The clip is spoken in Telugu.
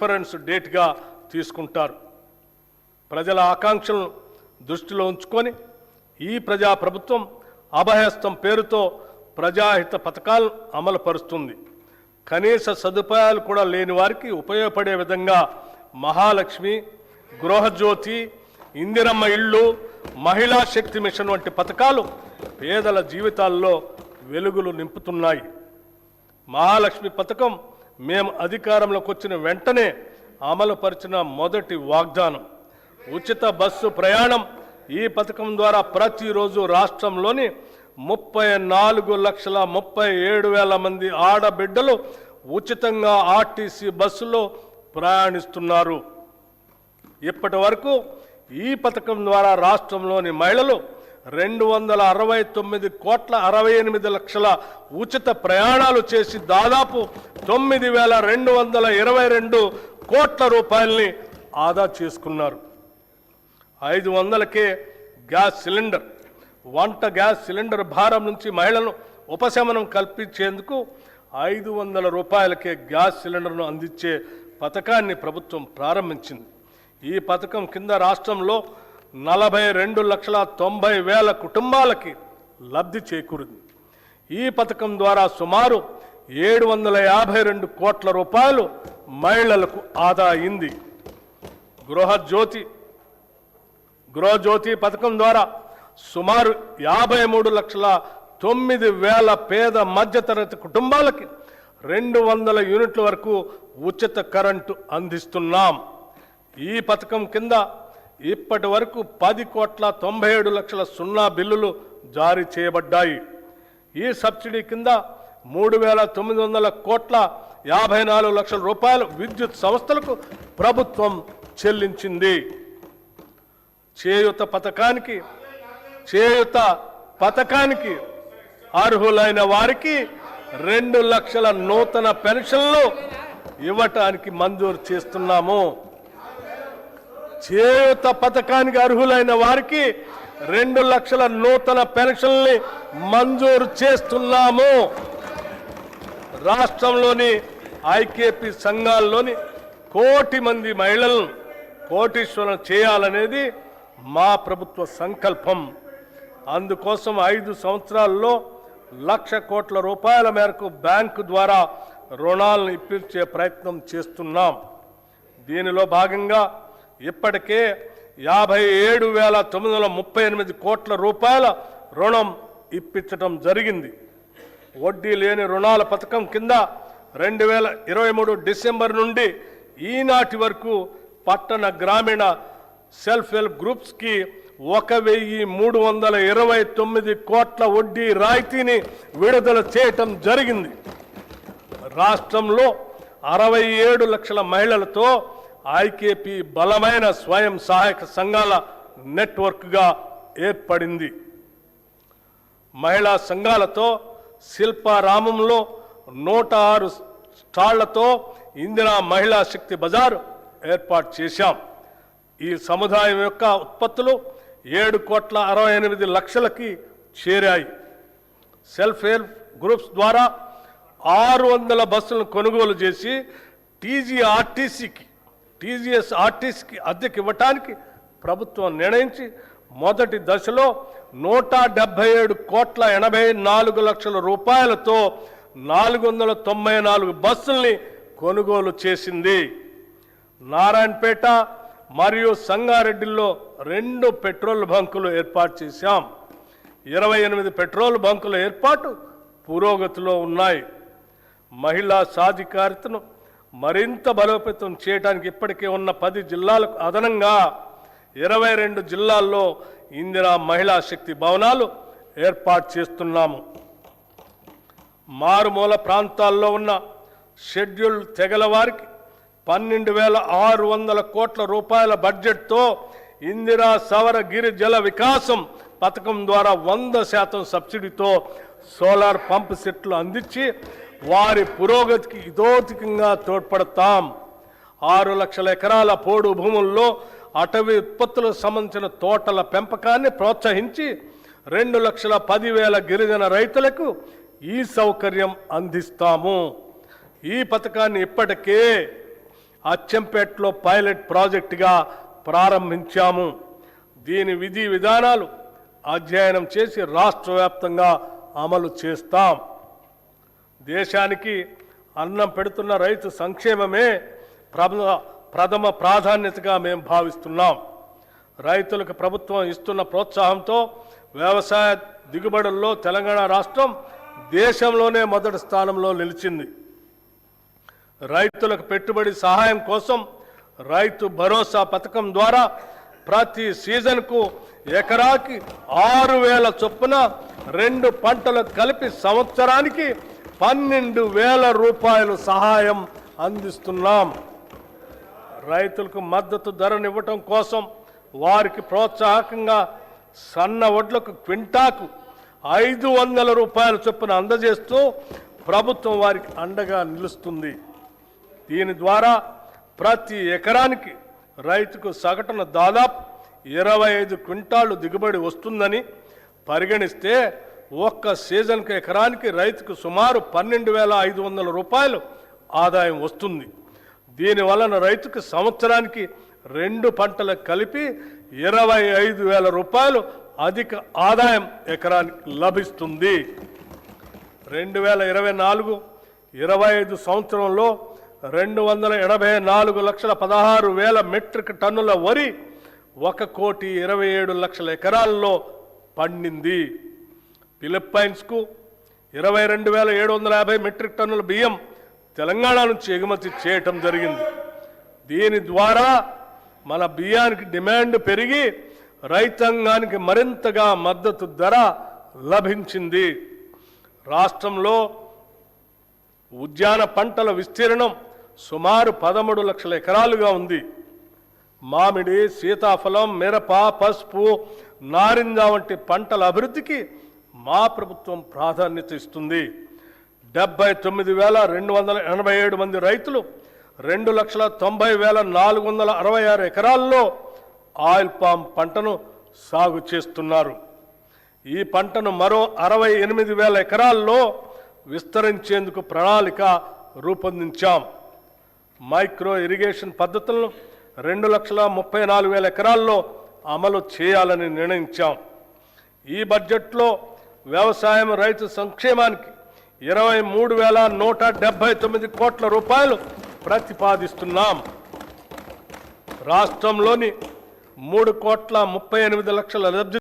రిఫరెన్స్ డేట్గా తీసుకుంటారు. ప్రజల ఆకాంక్షలను దృష్టిలో ఉంచుకొని ఈ ప్రజాప్రభుత్వం అభయహస్తం పేరుతో ప్రజాహిత పథకాలను అమలుపరుస్తుంది. కనీస సదుపాయాలు కూడా లేని వారికి ఉపయోగపడే విధంగా మహాలక్ష్మి, గృహజ్యోతి, ఇందిరమ్మ ఇళ్ళు, మహిళా శక్తి మిషన్ వంటి పథకాలు పేదల జీవితాల్లో వెలుగులు నింపుతున్నాయి. మహాలక్ష్మి పథకం మేము అధికారంలోకి వచ్చిన వెంటనే అమలుపరిచిన మొదటి వాగ్దానం. ఉచిత బస్సు ప్రయాణం. ఈ పథకం ద్వారా ప్రతిరోజు రాష్ట్రంలోని 34,37,000 మంది ఆడబిడ్డలు ఉచితంగా ఆర్టీసీ బస్సులో ప్రయాణిస్తున్నారు. ఇప్పటి వరకు ఈ పథకం ద్వారా రాష్ట్రంలోని మహిళలు 269,68,00,000 ఉచిత ప్రయాణాలు చేసి దాదాపు 9,222 కోట్ల రూపాయలని ఆదా చేసుకున్నారు. 500కే గ్యాస్ సిలిండర్. వంట గ్యాస్ సిలిండర్ భారం నుంచి మహిళలను ఉపశమనం కల్పించేందుకు 500 రూపాయలకే గ్యాస్ సిలిండర్ను అందించే పథకాన్ని ప్రభుత్వం ప్రారంభించింది. ఈ పథకం కింద రాష్ట్రంలో 42,90,000 కుటుంబాలకి లబ్ధి చేకూరింది. ఈ పథకం ద్వారా సుమారు 752 కోట్ల రూపాయలు మహిళలకు ఆదా అయింది. గృహజ్యోతి పథకం ద్వారా సుమారు 53,09,000 పేద మధ్యతరగతి కుటుంబాలకి 200 యూనిట్ల వరకు ఉచిత కరెంటు అందిస్తున్నాం. ఈ పథకం కింద ఇప్పటి వరకు 10,97,00,000 సున్నా బిల్లులు జారీ చేయబడ్డాయి. ఈ సబ్సిడీ కింద 3,900,54 లక్షల రూపాయలు విద్యుత్ సంస్థలకు ప్రభుత్వం చెల్లించింది. చేయూత పథకానికి అర్హులైన వారికి 2 లక్షల నూతన పెన్షన్లు ఇవ్వటానికి మంజూరు చేస్తున్నాము. చేయూత పథకానికి అర్హులైన వారికి 2 లక్షల నూతన పెన్షన్లు మంజూరు చేస్తున్నాము. రాష్ట్రంలోని ఐకేపీ సంఘాల్లోని 1 కోటి మంది మహిళలను కోటీశ్వరం చేయాలనేది మా ప్రభుత్వ సంకల్పం. అందుకోసం 5 సంవత్సరాల్లో 1,00,000 కోట్ల రూపాయల మేరకు బ్యాంకు ద్వారా రుణాలను ఇప్పించే ప్రయత్నం చేస్తున్నాం. దీనిలో భాగంగా ఇప్పటికే 57,938 కోట్ల రూపాయల రుణం ఇప్పించడం జరిగింది. వడ్డీ లేని రుణాల పథకం కింద 2023 డిసెంబర్ నుండి ఈనాటి వరకు పట్టణ గ్రామీణ సెల్ఫ్ హెల్ప్ గ్రూప్స్కి 1,329 కోట్ల వడ్డీ రాయితీని విడుదల చేయటం జరిగింది. రాష్ట్రంలో 67 లక్షల మహిళలతో ఐకేపీ బలమైన స్వయం సహాయక సంఘాల నెట్వర్క్గా ఏర్పడింది. మహిళా సంఘాలతో శిల్పారామంలో 106 స్టాళ్లతో ఇందిరా మహిళా శక్తి బజార్ ఏర్పాటు చేశాం. ఈ సముదాయం యొక్క ఉత్పత్తులు 7,68,00,000కి చేరాయి. సెల్ఫ్ హెల్ప్ గ్రూప్స్ ద్వారా 600 బస్సులను కొనుగోలు చేసి టీజీఎస్ఆర్టీసీకి అద్దెకి ఇవ్వటానికి ప్రభుత్వం నిర్ణయించి మొదటి దశలో 177,84,00,000 రూపాయలతో 494 బస్సుల్ని కొనుగోలు చేసింది. నారాయణపేట మరియు సంగారెడ్డిలో 2 పెట్రోల్ బంకులు ఏర్పాటు చేశాం. 28 పెట్రోల్ బంకుల ఏర్పాటు పురోగతిలో ఉన్నాయి. మహిళా సాధికారితను మరింత బలోపేతం చేయడానికి ఇప్పటికే ఉన్న 10 జిల్లాలకు అదనంగా 22 జిల్లాల్లో ఇందిరా మహిళా శక్తి భవనాలు ఏర్పాటు చేస్తున్నాము. మారుమూల ప్రాంతాల్లో ఉన్న షెడ్యూల్డ్ తెగల వారికి 12,600 కోట్ల రూపాయల బడ్జెట్తో ఇందిరా సవర గిరి జల వికాసం పథకం ద్వారా 100% సబ్సిడీతో సోలార్ పంప్ సెట్లు అందించి వారి పురోగతికి ఇదోతికంగా తోడ్పడతాం. 6 లక్షల ఎకరాల పోడు భూముల్లో అటవీ ఉత్పత్తులకు సంబంధించిన తోటల పెంపకాన్ని ప్రోత్సహించి 2,10,000 గిరిజన రైతులకు ఈ సౌకర్యం అందిస్తాము. ఈ పథకాన్ని ఇప్పటికే అచ్చంపేటలో పైలట్ ప్రాజెక్టుగా ప్రారంభించాము. దీని విధి విధానాలు అధ్యయనం చేసి రాష్ట్ర వ్యాప్తంగా అమలు చేస్తాం. దేశానికి అన్నం పెడుతున్న రైతు సంక్షేమమే ప్రథమ ప్రాధాన్యతగా మేము భావిస్తున్నాం. రైతులకు ప్రభుత్వం ఇస్తున్న ప్రోత్సాహంతో వ్యవసాయ దిగుబడుల్లో తెలంగాణ రాష్ట్రం దేశంలోనే మొదటి స్థానంలో నిలిచింది. రైతులకు పెట్టుబడి సహాయం కోసం రైతు భరోసా పథకం ద్వారా ప్రతి సీజన్కు ఎకరాకి 6,000 చొప్పున 2 పంటలు కలిపి సంవత్సరానికి 12,000 రూపాయలు సహాయం అందిస్తున్నాం. రైతులకు మద్దతు ధరనివ్వటం కోసం వారికి ప్రోత్సాహకంగా సన్న వడ్లకు క్వింటాకు 500 రూపాయల చొప్పున అందజేస్తూ ప్రభుత్వం వారికి అండగా నిలుస్తుంది. దీని ద్వారా ప్రతి ఎకరానికి రైతుకు సగటున దాదాపు 25 క్వింటాళ్లు దిగుబడి వస్తుందని పరిగణిస్తే ఒక్క సీజన్కు ఎకరానికి రైతుకు సుమారు 12,500 రూపాయలు ఆదాయం వస్తుంది. దీనివలన రైతుకు సంవత్సరానికి 2 పంటలు కలిపి 25,000 రూపాయలు అధిక ఆదాయం ఎకరానికి లభిస్తుంది. 2024-25 సంవత్సరంలో 284,16,000 మెట్రిక్ టన్నుల వరి 1,27,00,000 ఎకరాల్లో పండింది. ఫిలిప్పైన్స్కు 22,750 మెట్రిక్ టన్నుల బియ్యం తెలంగాణ నుంచి ఎగుమతి చేయటం జరిగింది. దీని ద్వారా మన బియ్యానికి డిమాండ్ పెరిగి రైతాంగానికి మరింతగా మద్దతు ధర లభించింది. రాష్ట్రంలో ఉద్యాన పంటల విస్తీర్ణం సుమారు 13 లక్షల ఎకరాలుగా ఉంది. మామిడి, సీతాఫలం, మిరప, పసుపు, నారింజ వంటి పంటల అభివృద్ధికి మా ప్రభుత్వం ప్రాధాన్యత ఇస్తుంది. 79,287 మంది రైతులు 2,90,466 ఎకరాల్లో ఆయిల్ పామ్ పంటను సాగు చేస్తున్నారు. ఈ పంటను మరో 68,000 ఎకరాల్లో విస్తరించేందుకు ప్రణాళిక రూపొందించాం. మైక్రో ఇరిగేషన్ పద్ధతులను 2,34,000 ఎకరాల్లో అమలు చేయాలని నిర్ణయించాం. ఈ బడ్జెట్లో వ్యవసాయం రైతు సంక్షేమానికి 23,179 కోట్ల రూపాయలు ప్రతిపాదిస్తున్నాం. రాష్ట్రంలోని 3,38,00,000 లబ్ధి